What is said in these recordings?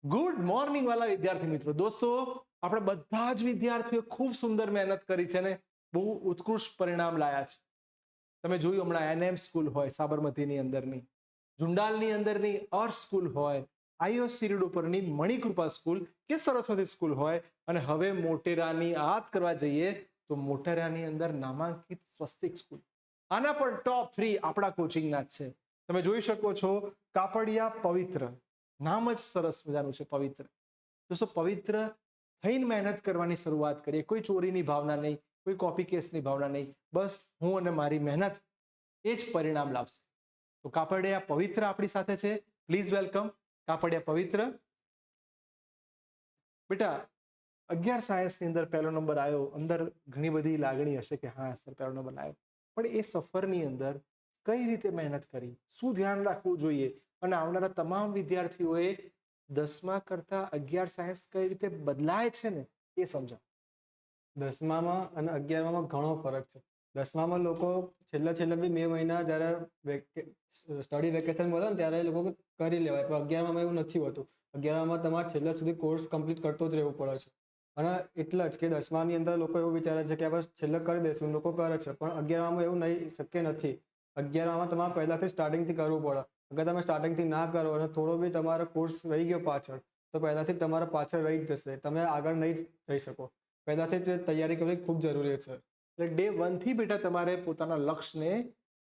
Good morning વાલા વિદ્યાર્થી મિત્રો. દોસ્તો, આપણે બધા જ વિદ્યાર્થીઓ ખૂબ સુંદર મહેનત કરી છે ને બહુ ઉત્કૃષ્ટ પરિણામ લાયા છે. તમે જોયું હમણાં એનએમ સ્કૂલ હોય સાબરમતીની અંદરની, જુંડાલની અંદરની અર્શ સ્કૂલ હોય, આઈઓ શિરડ ઉપરની મણિકૃપા સ્કૂલ કે સરસ્વતી સ્કૂલ હોય, અને હવે મોટેરાની વાત કરવા જઈએ તો મોટેરાની અંદર નામાંકિત સ્વસ્તિક સ્કૂલ. આના પર ટોપ 3 આપણા કોચિંગના જ છે. તમે જોઈ શકો છો કાપડિયા પવિત્ર, નામ જ સરસ મજાનું છે પવિત્ર. દોસ્તો, પવિત્ર થઈને મહેનત કરવાની શરૂઆત કરીએ. કોઈ ચોરીની ભાવના નહીં, કોઈ કોપી કેસની ભાવના નહીં. બસ હું અને મારી મહેનત એ જ પરિણામ લાવશે. તો કાપડિયા પવિત્ર આપણી સાથે છે. પ્લીઝ વેલકમ કાપડિયા પવિત્ર. બેટા, 11 સાયન્સની અંદર પહેલો નંબર આવ્યો. અંદર ઘણી બધી લાગણી હશે કે હા સર પહેલો નંબર આવ્યો, પણ એ સફરની અંદર કઈ રીતે મહેનત કરી, શું ધ્યાન રાખવું જોઈએ, અને આવનારા તમામ વિદ્યાર્થીઓએ 10મા કરતા 11 સાયન્સ કઈ રીતે બદલાય છે ને એ સમજાવો. 10મામાં અને 11મામાં ઘણો ફરક છે. 10મામાં લોકો છેલ્લા બી 2 મહિના જ્યારે સ્ટડી વેકેશન મળે ને ત્યારે એ લોકો કરી લેવાય, પણ 11મામાં એવું નથી હોતું. 11મામાં તમારે છેલ્લા સુધી કોર્સ કમ્પ્લીટ કરતો જ રહેવું પડે છે. અને એટલા જ કે 10માની અંદર લોકો એવું વિચારે છે કે આપણે છેલ્લે કરી દઈશું, લોકો કરે છે, પણ 11મામાં એવું નહીં, શક્ય નથી. 11મામાં તમારે પહેલાથી સ્ટાર્ટિંગથી કરવું પડે. અગર તમે સ્ટાર્ટિંગથી ના કરો અને થોડો બી તમારો કોર્સ રહી ગયો પાછળ, તો પહેલાથી તમારા પાછળ રહી જ જશે, તમે આગળ નહીં જઈ શકો. પહેલાથી જ તૈયારી કરવી ખૂબ જરૂરી છે. એટલે ડે 1 થી બેટા તમારે પોતાના લક્ષ્યને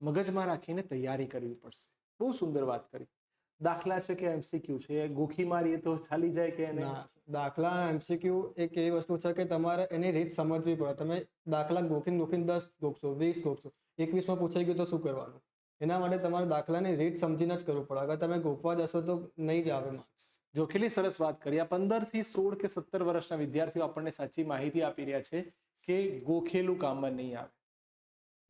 મગજમાં રાખીને તૈયારી કરવી પડશે. બહુ સુંદર વાત કરી. દાખલા છે કે એમસીક્યુ છે, ગોખી મારીએ તો ચાલી જાય કે એને? ના, દાખલા અને એમસીક્યુ એક એવી વસ્તુ છે કે તમારે એની રીત સમજવી પડે. તમે દાખલા ગોખીને 10 ગોખશો, 20 ગોખશો, 21માં પૂછાઈ ગયું તો શું કરવાનું? એના માટે તમારે દાખલાની રીત સમજીને જ કરવું પડે. અગર તમે ગોખવા જશો તો નહીં જ આવે માર્ક્સ. જો કેટલી સરસ વાત કરી. આ 15 થી 16 કે 17 વર્ષના વિદ્યાર્થીઓ આપણને સાચી માહિતી આપી રહ્યા છે કે ગોખેલું કામમાં નહીં આવે.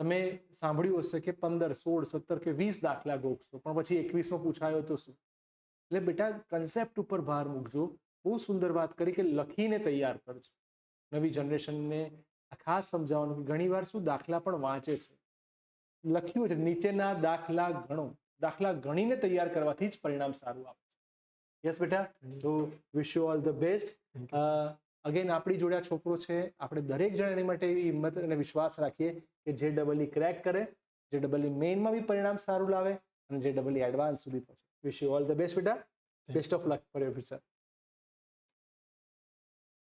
તમે સાંભળ્યું હશે કે 15, 16, 17 કે 20 દાખલા ગોખશો, પણ પછી 21માં પૂછાયો તો શું? એટલે બેટા કન્સેપ્ટ ઉપર ભાર મૂકજો. બહુ સુંદર વાત કરી કે લખીને તૈયાર કરજો. નવી જનરેશનને ખાસ સમજાવવાનું કે ઘણીવાર શું દાખલા પણ વાંચે છે. લખ્યું છે નીચેના દાખલા ગણો. દાખલા ગણીને તૈયાર કરવાથી જ પરિણામ સારું આવે છે. યસ બેટા, તો વિશ you all the best. Again આપણી જોડે આ છોકરો છે, આપણે દરેક જણ એની માટે એવી હિંમત અને વિશ્વાસ રાખીએ કે જે ડબલ ક્રેક કરે, જે ડબલ મેઇનમાં બી પરિણામ સારું લાવે, અને જે ડબલ એડવાન્સ સુધી પહોંચે. Wish you all the best બેટા. Best of luck for your future.